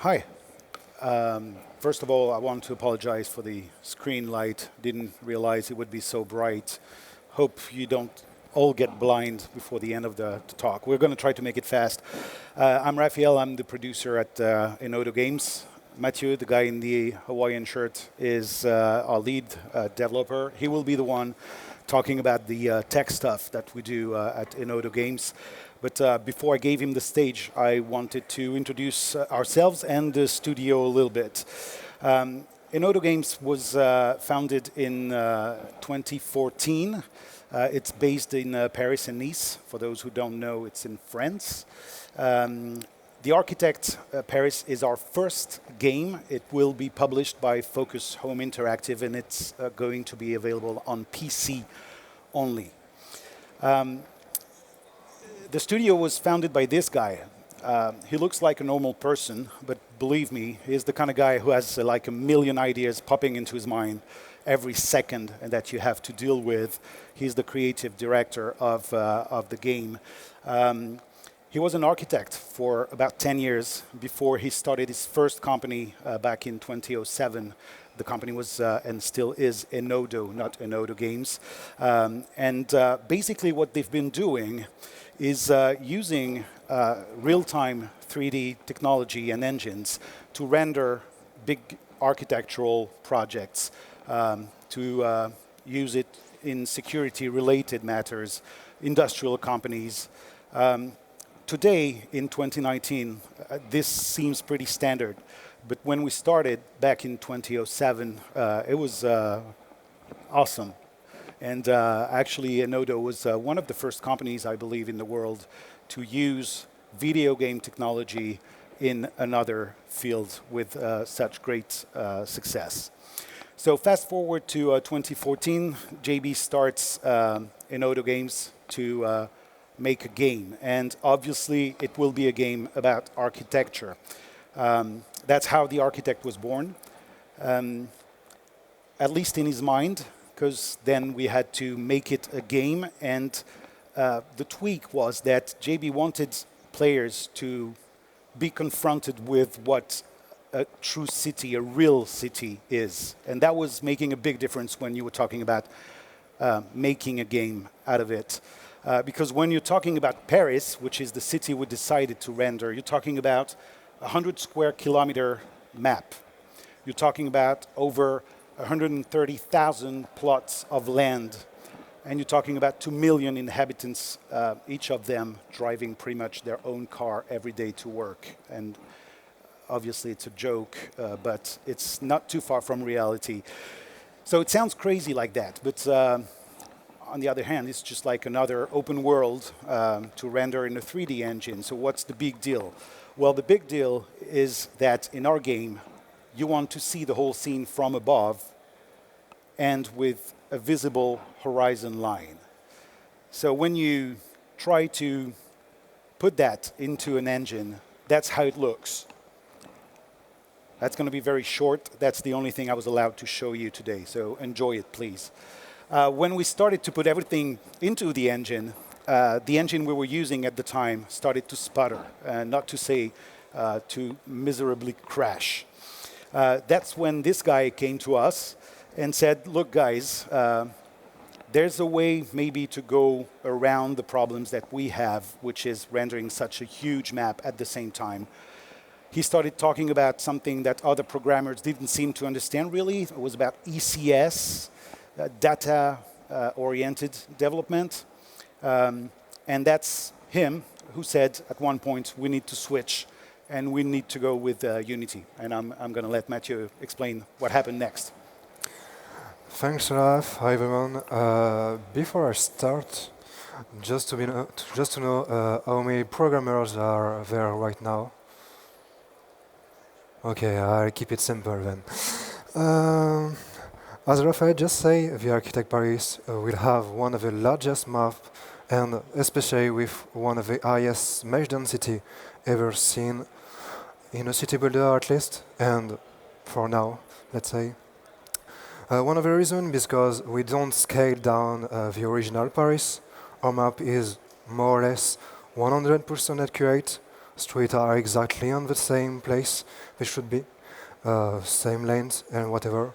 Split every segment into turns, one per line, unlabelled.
Hi. First of all, I want to apologize for the screen light. Didn't realize it would be so bright. Hope you don't all get blind before the end of the talk. We're going to try to make it fast. I'm Raphael. I'm the producer at Enodo Games. Mathieu, the guy in the Hawaiian shirt, is our lead developer. He will be the one talking about the tech stuff that we do at Enodo Games. But before I gave him the stage, I wanted to introduce ourselves and the studio a little bit. Enodo Games was founded in 2014. It's based in Paris and Nice. For those who don't know, it's in France. The Architect Paris is our first game. It will be published by Focus Home Interactive, and it's going to be available on PC only. The studio was founded by this guy. He looks like a normal person, but believe me, he's the kind of guy who has like a million ideas popping into his mind every second and that you have to deal with. He's the creative director of the game. He was an architect for about 10 years before he started his first company back in 2007. The company was and still is Enodo, not Enodo Games. Basically what they've been doing is using real-time 3D technology and engines to render big architectural projects, to use it in security-related matters, industrial companies. Today, in 2019, this seems pretty standard. But when we started back in 2007, it was awesome. And actually, Enodo was one of the first companies, I believe, in the world to use video game technology in another field with such great success. So fast forward to 2014, JB starts Enodo Games to make a game. And obviously, it will be a game about architecture. That's how the architect was born, at least in his mind, because then we had to make it a game. And the tweak was that JB wanted players to be confronted with what a true city, a real city is. And that was making a big difference when you were talking about making a game out of it. Because when you're talking about Paris, which is the city we decided to render, you're talking about 100 square kilometer map. You're talking about over 130,000 plots of land. And you're talking about 2 million inhabitants, each of them driving pretty much their own car every day to work. And obviously it's a joke, but it's not too far from reality. So it sounds crazy like that, but on the other hand, it's just like another open world to render in a 3D engine. So what's the big deal? Well, the big deal is that in our game, you want to see the whole scene from above and with a visible horizon line. So when you try to put that into an engine, that's how it looks. That's going to be very short. That's the only thing I was allowed to show you today. So enjoy it, please. When we started to put everything into the engine we were using at the time started to sputter, not to say to miserably crash. That's when this guy came to us and said, look, guys, there's a way maybe to go around the problems that we have, which is rendering such a huge map at the same time. He started talking about something that other programmers didn't seem to understand really. It was about ECS, data-oriented development. And that's him who said at one point, we need to switch and we need to go with Unity. And I'm going to let Mathieu explain what happened next.
Thanks, Raph. Hi, everyone. Before I start, just to know how many programmers are there right now. Okay, I'll keep it simple then. As Raphael just said, the Architect Paris will have one of the largest maps and especially with one of the highest mesh density ever seen in a city builder at least, and for now, let's say. One of the reasons is because we don't scale down the original Paris. Our map is more or less 100% accurate Streets are exactly on the same place they should be, same lanes and whatever.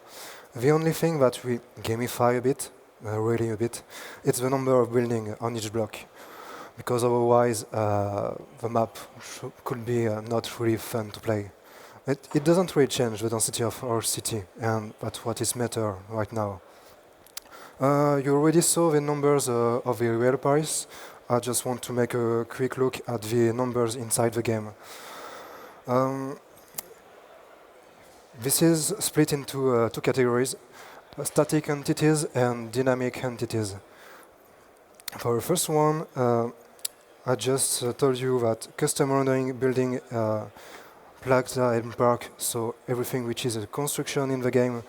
The only thing that we gamify a bit, really a bit, it's the number of buildings on each block. Because otherwise the map could be not really fun to play. It doesn't really change the density of our city, and that's what is matter right now. You already saw the numbers of the real Paris. I just want to make a quick look at the numbers inside the game. This is split into two categories, static entities and dynamic entities. For the first one, I just told you that custom rendering building plaza and park, so everything which is a construction in the game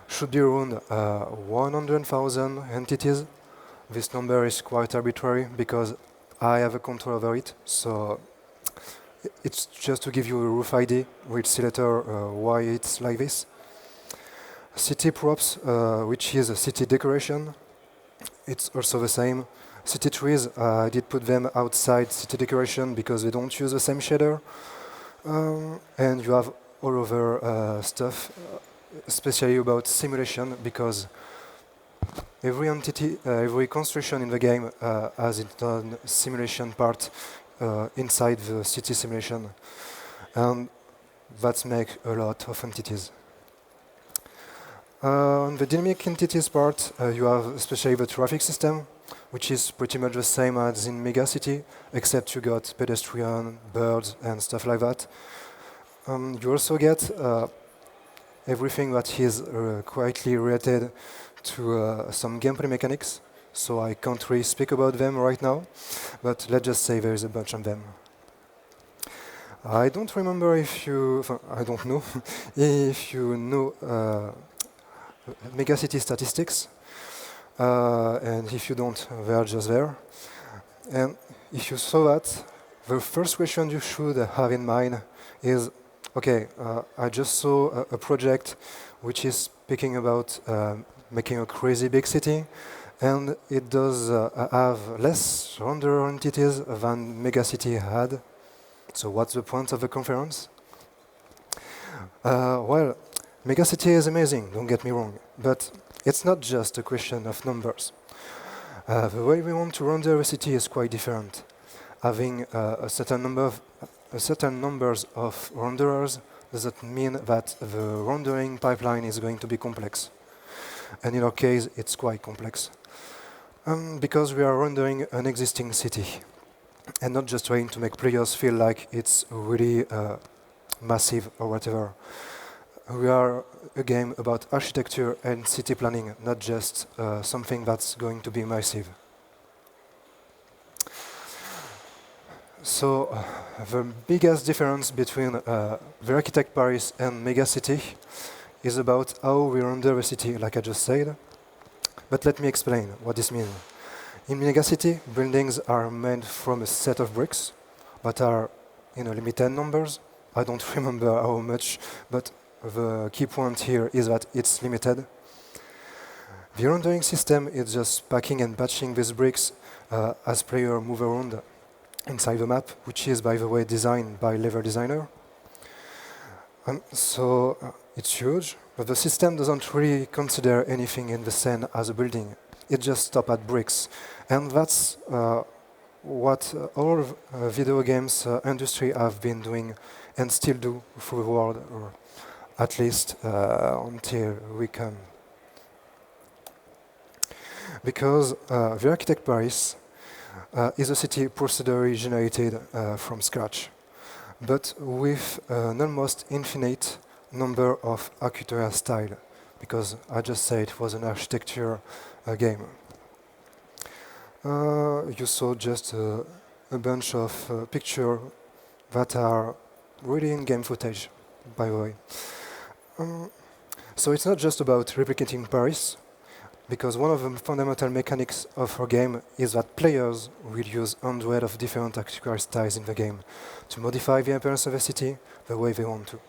should be around 100,000 entities. This number is quite arbitrary because I have a control over it, so it's just to give you a rough idea. We'll see later why it's like this. City props, which is a city decoration, it's also the same. City trees, I did put them outside city decoration because they don't use the same shader. And you have all other stuff, especially about simulation, because every entity, every construction in the game has its own simulation part inside the city simulation. And that makes a lot of entities. On the dynamic entities part, you have especially the traffic system, which is pretty much the same as in Megacity, except you got pedestrian, birds, and stuff like that. You also get everything that is quietly related to some gameplay mechanics, so I can't really speak about them right now, but let's just say there is a bunch of them. I don't remember if you, I don't know, if you know Megacity statistics. And if you don't, they are just there. And if you saw that, the first question you should have in mind is, okay, I just saw a project which is speaking about making a crazy big city, and it does have less render entities than Megacity had. So what's the point of the conference? Well, Megacity is amazing, don't get me wrong, but it's not just a question of numbers. The way we want to render a city is quite different. Having a certain numbers of renderers doesn't mean that the rendering pipeline is going to be complex. And in our case, it's quite complex. Because we are rendering an existing city and not just trying to make players feel like it's really massive or whatever. We are a game about architecture and city planning, not just something that's going to be massive. So the biggest difference between the Architect Paris and Megacity is about how we render a city, like I just said. But let me explain what this means. In Megacity, buildings are made from a set of bricks that are in a limited numbers. I don't remember how much, but the key point here is that it's limited. The rendering system is just packing and batching these bricks as players move around inside the map, which is, by the way, designed by level designer. And so it's huge, but the system doesn't really consider anything in the scene as a building. It just stops at bricks. And that's what all video games industry have been doing and still do through the world, or at least until we come. Because the Architect Paris is a city procedurally generated from scratch, but with an almost infinite number of architectural style, because I just said it was an architecture game. You saw just a bunch of pictures that are really in-game footage, by the way. So it's not just about replicating Paris, because one of the fundamental mechanics of our game is that players will use hundreds of different architectural styles in the game to modify the appearance of a city the way they want to.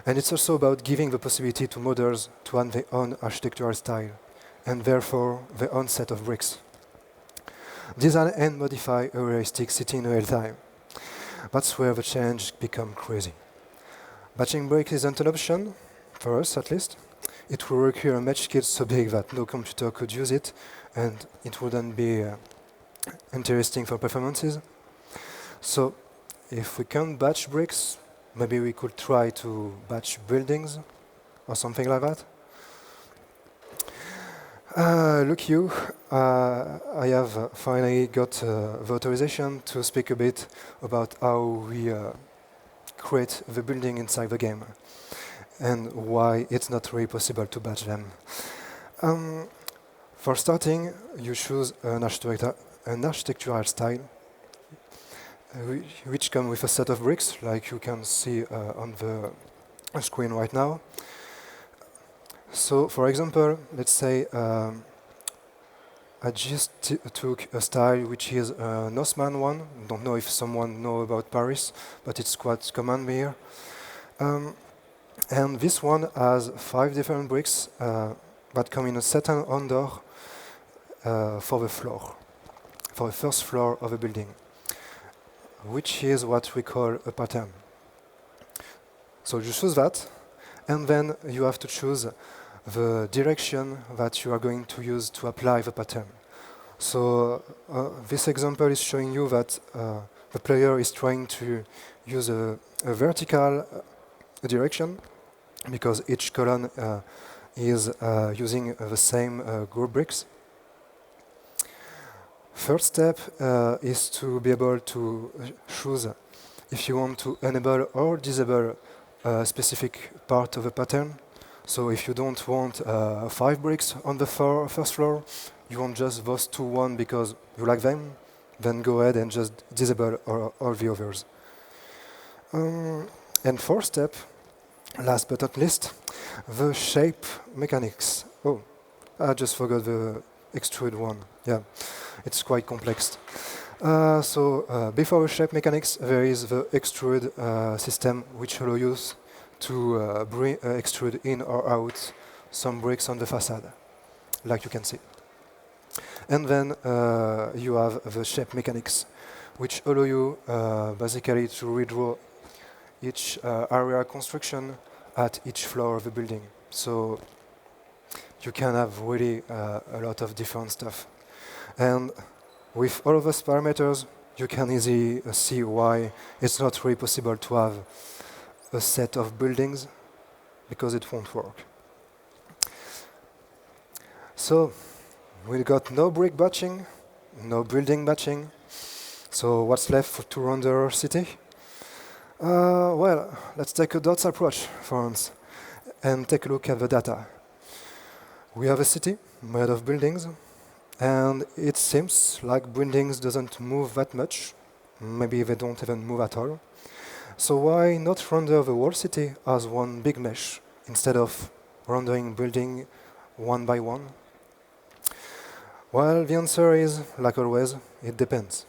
And it's also about giving the possibility to modders to have their own architectural style, and therefore their own set of bricks. Design and modify a realistic city in real time. That's where the change become crazy. Batching bricks isn't an option, for us at least. It will require a match kit so big that no computer could use it, and it wouldn't be interesting for performances. So if we can't batch bricks, maybe we could try to batch buildings or something like that. Look you, I have finally got the authorization to speak a bit about how we create the building inside the game and why it's not really possible to batch them. For starting, you choose an architectural style which come with a set of bricks, like you can see on the screen right now. So, for example, let's say I just took a style which is an Osman one. Don't know if someone know about Paris, but it's quite common here. And this one has 5 different bricks that come in a certain order for the floor, for the first floor of a building, which is what we call a pattern. So you choose that, and then you have to choose the direction that you are going to use to apply the pattern. So this example is showing you that the player is trying to use a vertical direction because each column is using the same group bricks. First step is to be able to choose if you want to enable or disable a specific part of a pattern. So if you don't want 5 bricks on the first floor, you want just those 2 because you like them, then go ahead and just disable all the others. And fourth step, last but not least, the shape mechanics. Oh, I just forgot the extrude one. Yeah, it's quite complex. Before the shape mechanics, there is the extrude system, which allows you to extrude in or out some bricks on the facade, like you can see. And then you have the shape mechanics, which allow you basically to redraw each area construction at each floor of the building. So you can have really a lot of different stuff. And with all of those parameters, you can easily see why it's not really possible to have a set of buildings, because it won't work. So we got no brick batching, no building batching. So what's left to render our city? Well, let's take a dots approach for instance and take a look at the data. We have a city made of buildings, and it seems like buildings doesn't move that much. Maybe they don't even move at all. So why not render the whole city as one big mesh instead of rendering building one by one? Well, the answer is, like always, it depends.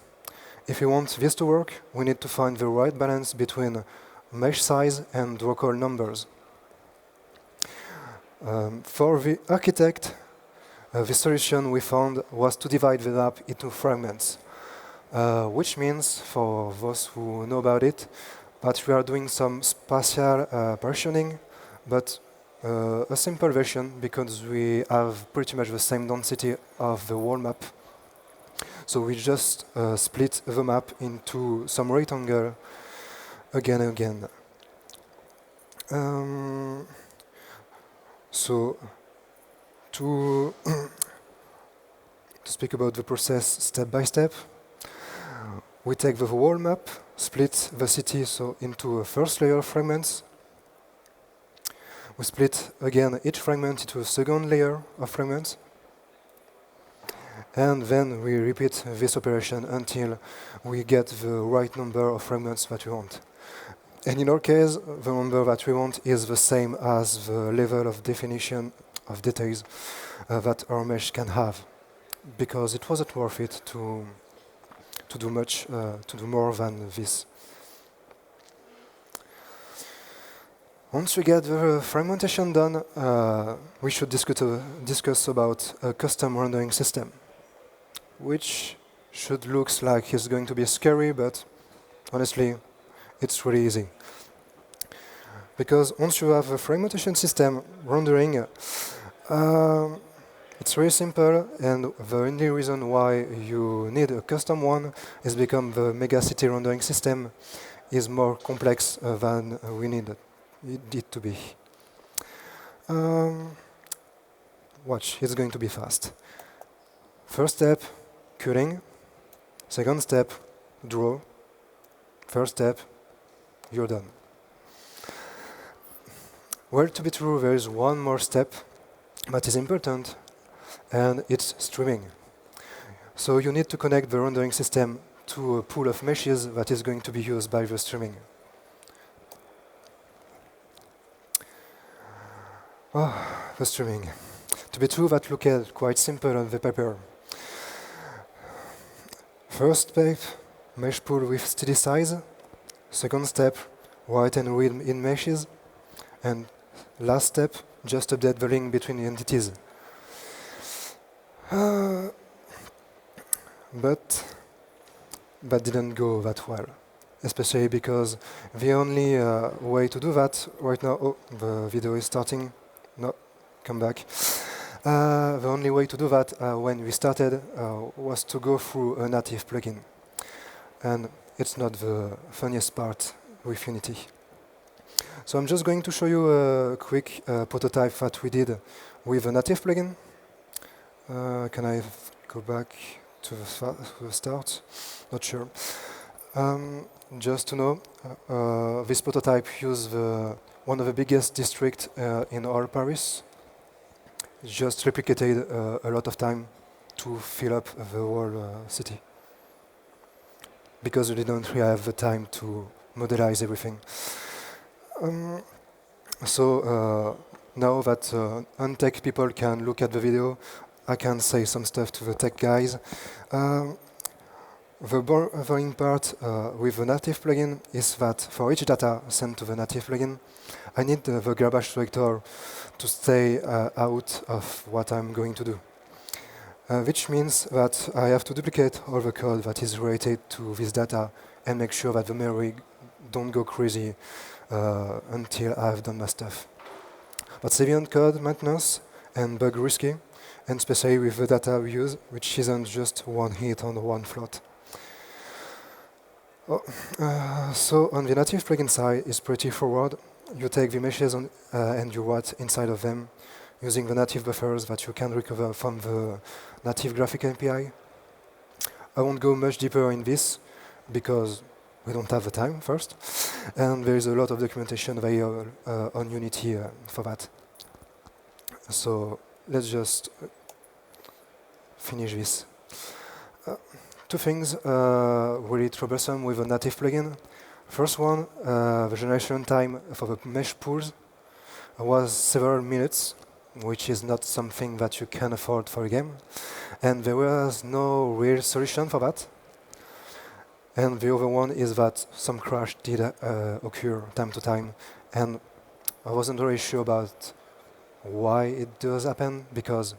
If you want this to work, we need to find the right balance between mesh size and local numbers. For the architect, the solution we found was to divide the map into fragments, which means, for those who know about it, that we are doing some spatial partitioning, but a simple version because we have pretty much the same density of the whole map. So we just split the map into some rectangle again and again. So to speak about the process step by step, we take the whole map, split the city into a first layer of fragments. We split again each fragment into a second layer of fragments. And then we repeat this operation until we get the right number of fragments that we want. And in our case, the number that we want is the same as the level of definition of details that our mesh can have, because it wasn't worth it to do more than this. Once we get the fragmentation done, we should discuss about a custom rendering system, which should look like it's going to be scary, but honestly, It's really easy. Because once you have a fragmentation system rendering, it's very simple, and the only reason why you need a custom one is because the megacity rendering system is more complex than we need it to be. Watch, it's going to be fast. First step, cutting. Second step, draw. First step, you're done. Well, to be true, there is one more step that is important, and it's streaming. So you need to connect the rendering system to a pool of meshes that is going to be used by the streaming. The streaming. To be true, that looked quite simple on the paper. First step, mesh pool with steady size. Second step, write and read in meshes. And last step, just update the link between the entities. But that didn't go that well, especially because the only way to do that right now, oh, the video is starting, no, come back. The only way to do that when we started was to go through a native plugin. And it's not the funniest part with Unity. So I'm just going to show you a quick prototype that we did with a native plugin. Can I go back to the start? Not sure. Just to know, this prototype used one of the biggest districts in all Paris. It just replicated a lot of time to fill up the whole city, because we didn't really have the time to modelize everything. So now that untech people can look at the video, I can say some stuff to the tech guys. The boring part with the native plugin is that for each data sent to the native plugin, I need the garbage collector to stay out of what I'm going to do. Which means that I have to duplicate all the code that is related to this data and make sure that the memory don't go crazy until I've done my stuff. That's heavy code maintenance and bug risky, and especially with the data we use, which isn't just one hit on one float. So on the native plugin side, it's pretty forward. You take the meshes and you write inside of them using the native buffers that you can recover from the native graphic API. I won't go much deeper in this because we don't have the time first, and there is a lot of documentation available on Unity for that. So let's just finish this. Two things really troublesome with a native plugin. First one, the generation time for the mesh pools was several minutes, which is not something that you can afford for a game. And there was no real solution for that. And the other one is that some crash did occur time to time. And I wasn't really sure about why it does happen, because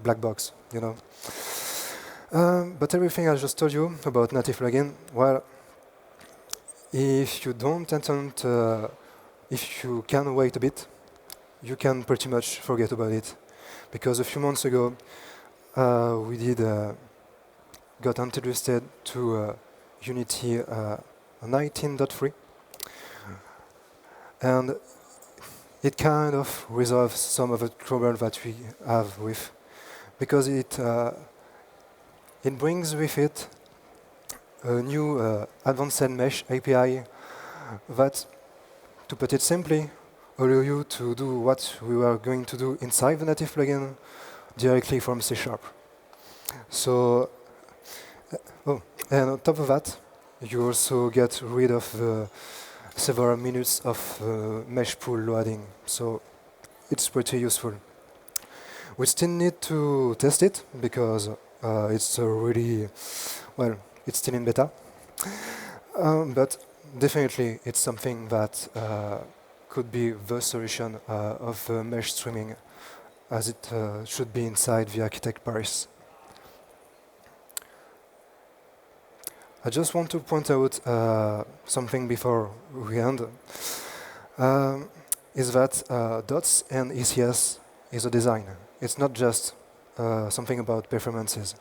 black box, you know. But everything I just told you about native plugin, well, if you don't intend, if you can wait a bit, you can pretty much forget about it. Because a few months ago, we got introduced to Unity 19.3, and it kind of resolves some of the trouble that we have with, because it brings with it a new advanced mesh API that, to put it simply, allow you to do what we were going to do inside the native plugin directly from C#. So, and on top of that, you also get rid of the several minutes of mesh pool loading. So it's pretty useful. We still need to test it because it's really, well, it's still in beta. But definitely it's something that could be the solution of mesh streaming, as it should be inside the Architect Paris. I just want to point out something before we end, is that DOTS and ECS is a design. It's not just something about performances.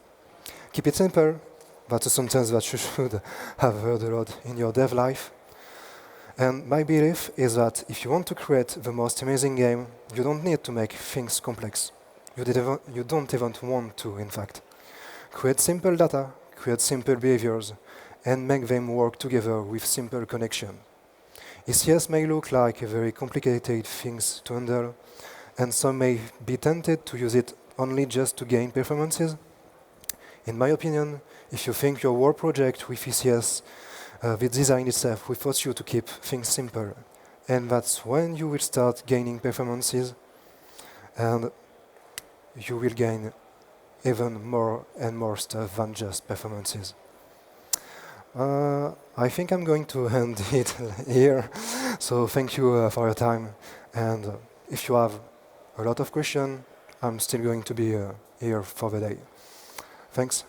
Keep it simple. That's a sentence that you should have heard a lot in your dev life. And my belief is that if you want to create the most amazing game, you don't need to make things complex. You don't even want to, in fact. Create simple data, create simple behaviors, and make them work together with simple connection. ECS may look like a very complicated things to handle, and some may be tempted to use it only just to gain performances. In my opinion, if you think your whole project with ECS, the design itself will force you to keep things simple. And that's when you will start gaining performances, and you will gain even more and more stuff than just performances. I think I'm going to end it here. So thank you for your time. And if you have a lot of questions, I'm still going to be here for the day. Thanks.